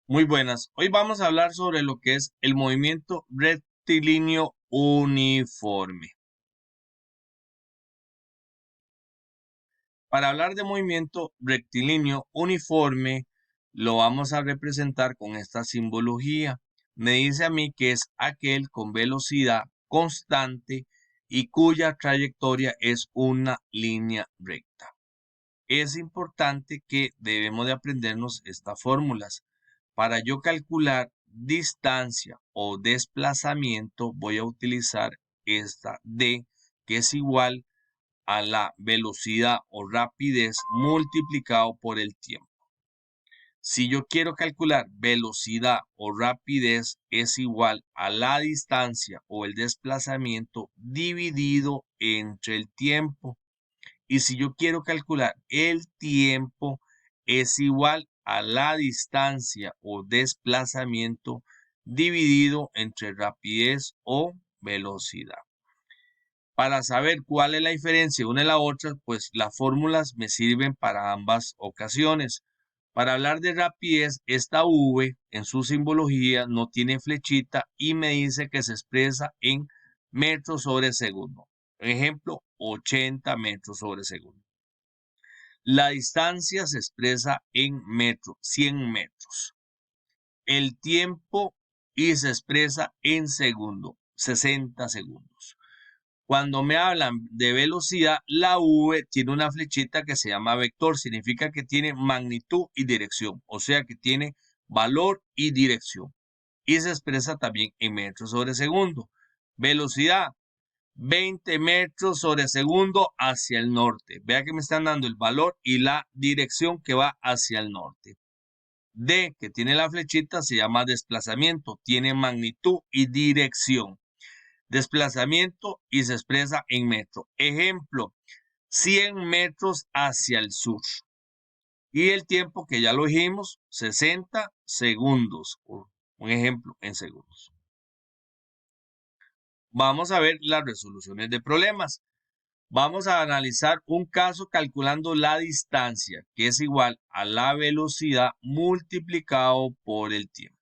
Muy buenas. Hoy vamos a hablar sobre lo que es el movimiento rectilíneo uniforme. Para hablar de movimiento rectilíneo uniforme, lo vamos a representar con esta simbología. Me dice a mí que es aquel con velocidad constante y cuya trayectoria es una línea recta. Es importante que debemos de aprendernos estas fórmulas. Para yo calcular distancia o desplazamiento, voy a utilizar esta D, que es igual a la velocidad o rapidez multiplicado por el tiempo. Si yo quiero calcular velocidad o rapidez, es igual a la distancia o el desplazamiento dividido entre el tiempo. Y si yo quiero calcular el tiempo, es igual a la distancia o desplazamiento dividido entre rapidez o velocidad. Para saber cuál es la diferencia de una y la otra, pues las fórmulas me sirven para ambas ocasiones. Para hablar de rapidez, esta V en su simbología no tiene flechita y me dice que se expresa en metros sobre segundo. Ejemplo, 80 metros sobre segundo. La distancia se expresa en metros, 100 metros. El tiempo y se expresa en segundo, 60 segundos. Cuando me hablan de velocidad, la V tiene una flechita que se llama vector, significa que tiene magnitud y dirección, o sea que tiene valor y dirección. Y se expresa también en metros sobre segundo. Velocidad, 20 metros sobre segundo hacia el norte. Vea que me están dando el valor y la dirección que va hacia el norte. D, que tiene la flechita, se llama desplazamiento, tiene magnitud y dirección. Desplazamiento y se expresa en metro. Ejemplo, 100 metros hacia el sur. Y el tiempo que ya lo dijimos, 60 segundos. Un ejemplo en segundos. Vamos a ver las resoluciones de problemas. Vamos a analizar un caso calculando la distancia, que es igual a la velocidad multiplicado por el tiempo.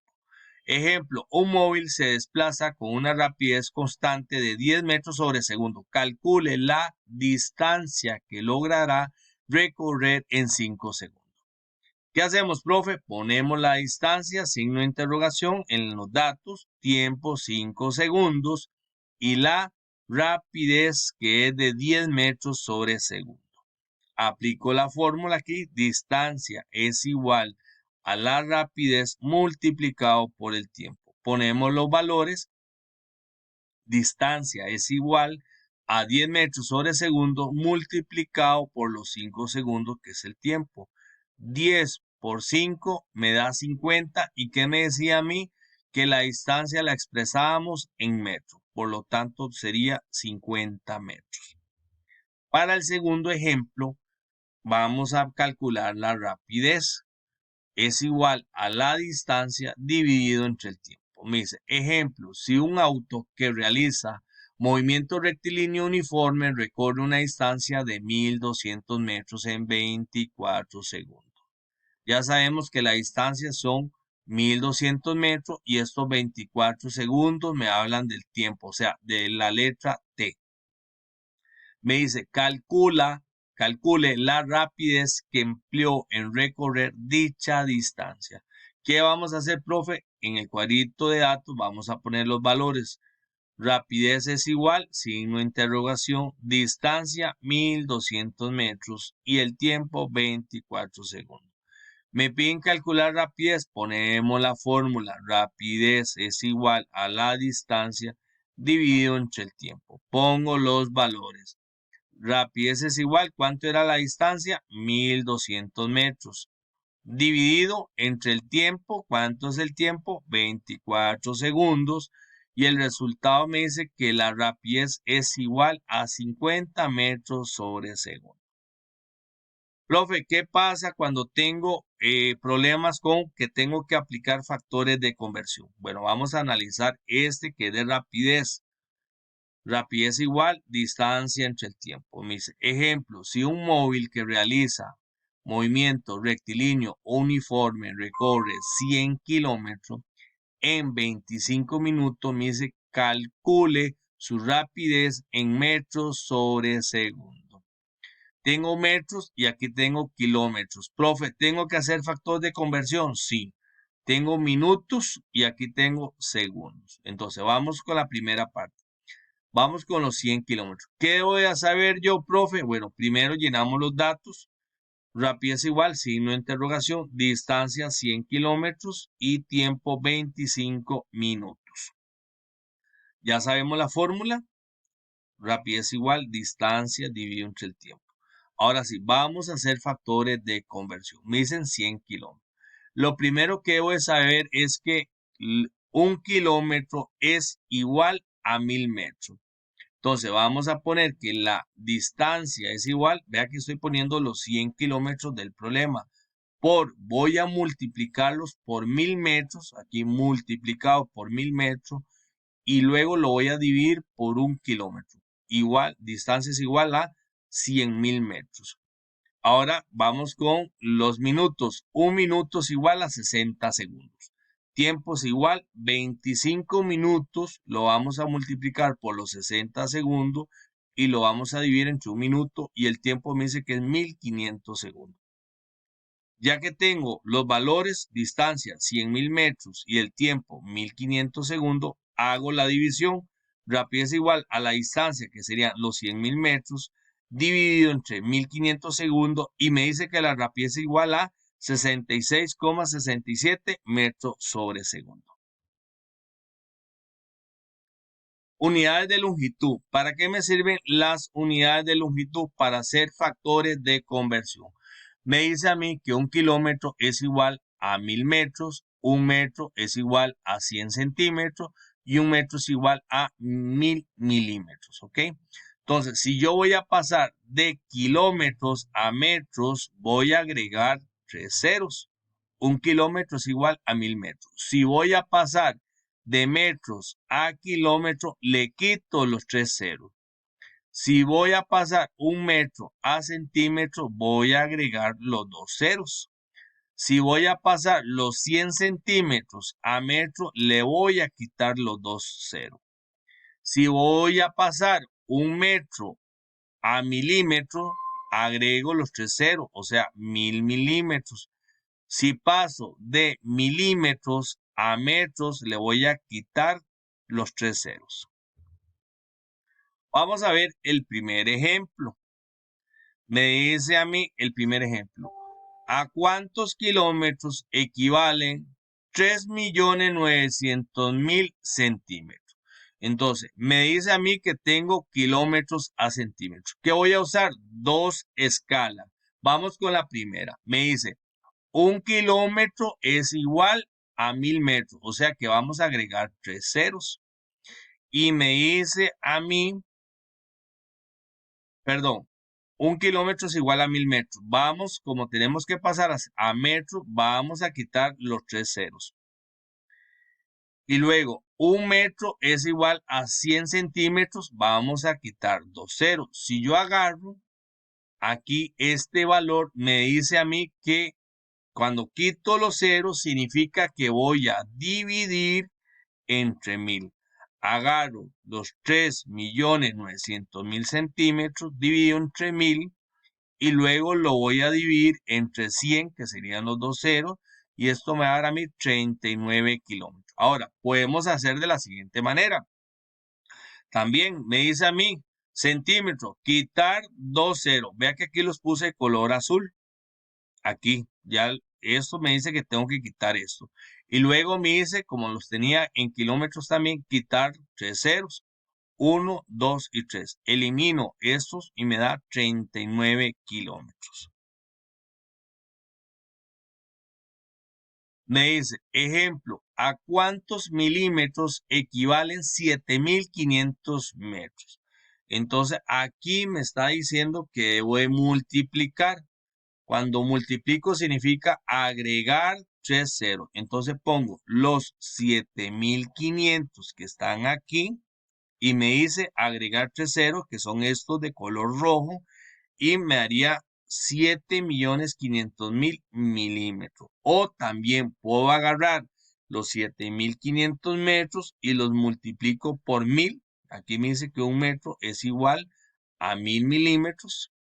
Ejemplo, un móvil se desplaza con una rapidez constante de 10 metros sobre segundo. Calcule la distancia que logrará recorrer en 5 segundos. ¿Qué hacemos, profe? Ponemos la distancia, signo de interrogación, en los datos, tiempo 5 segundos y la rapidez que es de 10 metros sobre segundo. Aplico la fórmula aquí, distancia es igual a la rapidez multiplicado por el tiempo. Ponemos los valores, distancia es igual a 10 metros sobre segundo multiplicado por los 5 segundos, que es el tiempo. 10 por 5 me da 50. ¿Y qué me decía a mí? Que la distancia la expresábamos en metros. Por lo tanto, sería 50 metros. Para el segundo ejemplo, vamos a calcular la rapidez. Es igual a la distancia dividido entre el tiempo. Me dice, ejemplo, si un auto que realiza movimiento rectilíneo uniforme recorre una distancia de 1200 metros en 24 segundos. Ya sabemos que la distancia son 1200 metros y estos 24 segundos me hablan del tiempo, o sea, de la letra T. Me dice, calcule la rapidez que empleó en recorrer dicha distancia. ¿Qué vamos a hacer, profe? En el cuadrito de datos vamos a poner los valores. Rapidez es igual, signo de interrogación, distancia 1200 metros y el tiempo 24 segundos. Me piden calcular rapidez, ponemos la fórmula. Rapidez es igual a la distancia dividido entre el tiempo. Pongo los valores. Rapidez es igual, ¿cuánto era la distancia? 1200 metros. Dividido entre el tiempo, ¿cuánto es el tiempo? 24 segundos. Y el resultado me dice que la rapidez es igual a 50 metros sobre segundo. Profe, ¿qué pasa cuando tengo problemas con que tengo que aplicar factores de conversión? Bueno, vamos a analizar este que es de rapidez. Rapidez igual, distancia entre el tiempo. Me dice, ejemplo, si un móvil que realiza movimiento rectilíneo uniforme recorre 100 kilómetros en 25 minutos, me dice calcule su rapidez en metros sobre segundo. Tengo metros y aquí tengo kilómetros. Profe, ¿tengo que hacer factor de conversión? Sí. Tengo minutos y aquí tengo segundos. Entonces, vamos con la primera parte. Vamos con los 100 kilómetros. ¿Qué voy a saber yo, profe? Bueno, primero llenamos los datos. Rapidez igual, signo de interrogación, distancia 100 kilómetros y tiempo 25 minutos. Ya sabemos la fórmula. Rapidez igual, distancia dividido entre el tiempo. Ahora sí, vamos a hacer factores de conversión. Me dicen 100 kilómetros. Lo primero que debo de saber es que 1 kilómetro es igual a 1000 metros. Entonces vamos a poner que la distancia es igual. Vea que estoy poniendo los 100 kilómetros del problema. Voy a multiplicarlos por 1000 metros. Aquí multiplicado por 1000 metros. Y luego lo voy a dividir por 1 kilómetro. Igual, distancia es igual a 100.000 metros. Ahora vamos con los minutos. 1 minuto es igual a 60 segundos. Tiempo es igual 25 minutos. Lo vamos a multiplicar por los 60 segundos y lo vamos a dividir entre 1 minuto y el tiempo me dice que es 1500 segundos. Ya que tengo los valores, distancia 100.000 metros y el tiempo 1500 segundos, hago la división. Rapidez igual a la distancia que serían los 100.000 metros dividido entre 1500 segundos y me dice que la rapidez es igual a 66,67 metros sobre segundo. Unidades de longitud. ¿Para qué me sirven las unidades de longitud? Para hacer factores de conversión. Me dice a mí que 1 kilómetro es igual a 1000 metros, 1 metro es igual a 100 centímetros y 1 metro es igual a 1000 milímetros, ¿ok? Entonces, si yo voy a pasar de kilómetros a metros, voy a agregar 3 ceros. 1 kilómetro es igual a 1000 metros. Si voy a pasar de metros a kilómetros, le quito los 3 ceros. Si voy a pasar 1 metro a centímetros, voy a agregar los 2 ceros. Si voy a pasar los 100 centímetros a metro, le voy a quitar los 2 ceros. Si voy a pasar 1 metro a milímetro, agrego los 3 ceros, o sea, 1000 milímetros. Si paso de milímetros a metros, le voy a quitar los 3 ceros. Vamos a ver el primer ejemplo. Me dice a mí el primer ejemplo. ¿A cuántos kilómetros equivalen 3.900.000 centímetros? Entonces, me dice a mí que tengo kilómetros a centímetros. ¿Qué voy a usar? 2 escalas. Vamos con la primera. Me dice, 1 kilómetro es igual a 1000 metros. O sea que vamos a agregar 3 ceros. Y me dice a mí, perdón, 1 kilómetro es igual a 1000 metros. Vamos, como tenemos que pasar a metros, vamos a quitar los 3 ceros. Y luego, 1 metro es igual a 100 centímetros. Vamos a quitar 2 ceros. Si yo agarro aquí este valor, me dice a mí que cuando quito los ceros, significa que voy a dividir entre 1000. Agarro los 3.900.000 centímetros, divido entre 1000 y luego lo voy a dividir entre 100, que serían los 2 ceros, y esto me va a dar a mí 39 kilómetros. Ahora, podemos hacer de la siguiente manera. También me dice a mí, centímetros, quitar 2 ceros. Vea que aquí los puse de color azul. Aquí, ya esto me dice que tengo que quitar esto. Y luego me dice, como los tenía en kilómetros también, quitar 3 ceros. 1, 2 y 3. Elimino estos y me da 39 kilómetros. Me dice, ejemplo, ¿a cuántos milímetros equivalen 7500 metros? Entonces, aquí me está diciendo que debo de multiplicar. Cuando multiplico significa agregar 3 ceros. Entonces pongo los 7500 que están aquí y me dice agregar 3 ceros, que son estos de color rojo, y me daría 7.500.000 milímetros. O también puedo agarrar los 7.500 metros y los multiplico por 1.000. Aquí me dice que un metro es igual a 1.000 milímetros.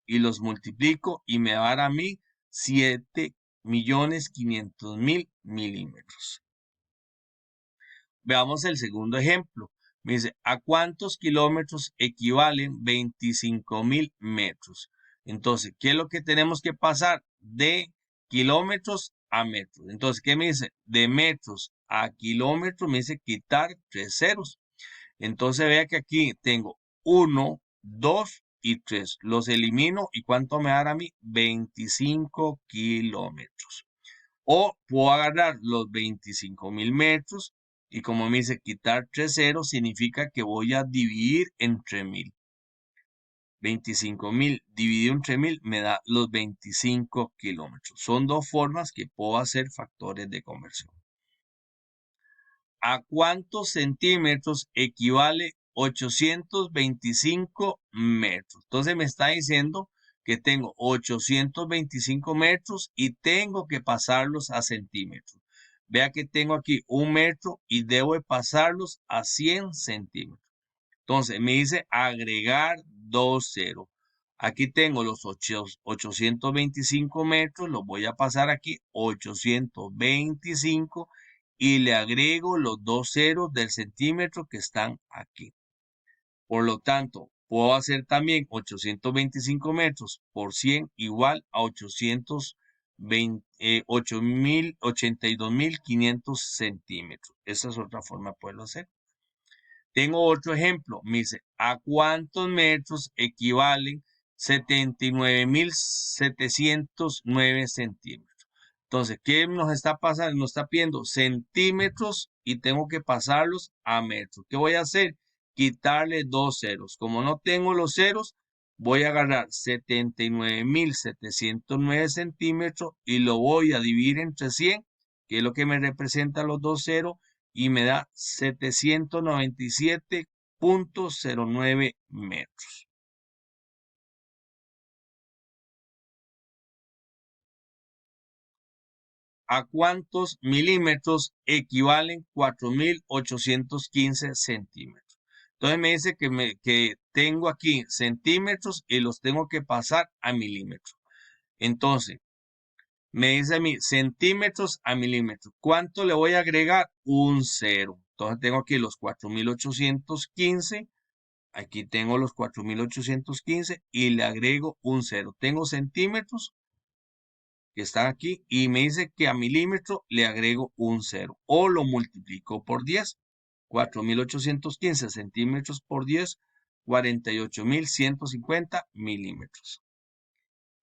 Y los multiplico y me va a dar a mí 7.500.000 milímetros. Veamos el segundo ejemplo. Me dice, ¿a cuántos kilómetros equivalen 25.000 metros? Entonces, ¿qué es lo que tenemos que pasar? De kilómetros a metros. Entonces, ¿qué me dice? De metros a kilómetros me dice quitar 3 ceros. Entonces, vea que aquí tengo 1, 2 y 3. Los elimino y ¿cuánto me dará a mí? 25 kilómetros. O puedo agarrar los 25.000 metros y como me dice quitar 3 ceros significa que voy a dividir entre 1.000. 25.000 dividido entre 1.000 me da los 25 kilómetros. Son dos formas que puedo hacer factores de conversión. ¿A cuántos centímetros equivale 825 metros? Entonces me está diciendo que tengo 825 metros y tengo que pasarlos a centímetros. Vea que tengo aquí 1 metro y debo de pasarlos a 100 centímetros. Entonces me dice agregar 2 ceros. Aquí tengo los 825 metros, los voy a pasar aquí 825 y le agrego los 2 ceros del centímetro que están aquí. Por lo tanto, puedo hacer también 825 metros por 100 igual a 82.500 centímetros. Esa es otra forma de poderlo hacer. Tengo otro ejemplo. Me dice, ¿a cuántos metros equivalen 79.709 centímetros? Entonces, ¿qué nos está pasando? Nos está pidiendo centímetros y tengo que pasarlos a metros. ¿Qué voy a hacer? Quitarle 2 ceros. Como no tengo los ceros, voy a agarrar 79.709 centímetros y lo voy a dividir entre 100, que es lo que me representa los 2 ceros, y me da 797.09 metros. ¿A cuántos milímetros equivalen 4.815 centímetros? Entonces me dice que tengo aquí centímetros y los tengo que pasar a milímetros. Entonces, me dice a mí centímetros a milímetros. ¿Cuánto le voy a agregar? Un cero. Entonces tengo aquí los 4.815. Aquí tengo los 4.815 y le agrego un cero. Tengo centímetros que están aquí y me dice que a milímetro le agrego un cero o lo multiplico por 10. 4.815 centímetros por 10, 48.150 milímetros.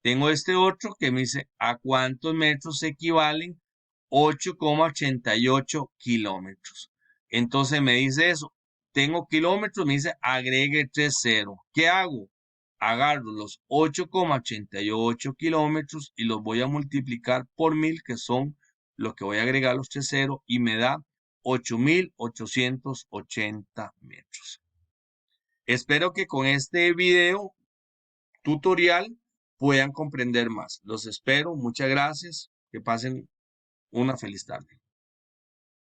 Tengo este otro que me dice a cuántos metros equivalen 8,88 kilómetros. Entonces me dice eso. Tengo kilómetros, me dice agregue 3 ceros. ¿Qué hago? Agarro los 8,88 kilómetros y los voy a multiplicar por 1.000, que son lo que voy a agregar los 3 ceros, y me da 8.880 metros. Espero que con este video tutorial puedan comprender más. Los espero. Muchas gracias. Que pasen una feliz tarde.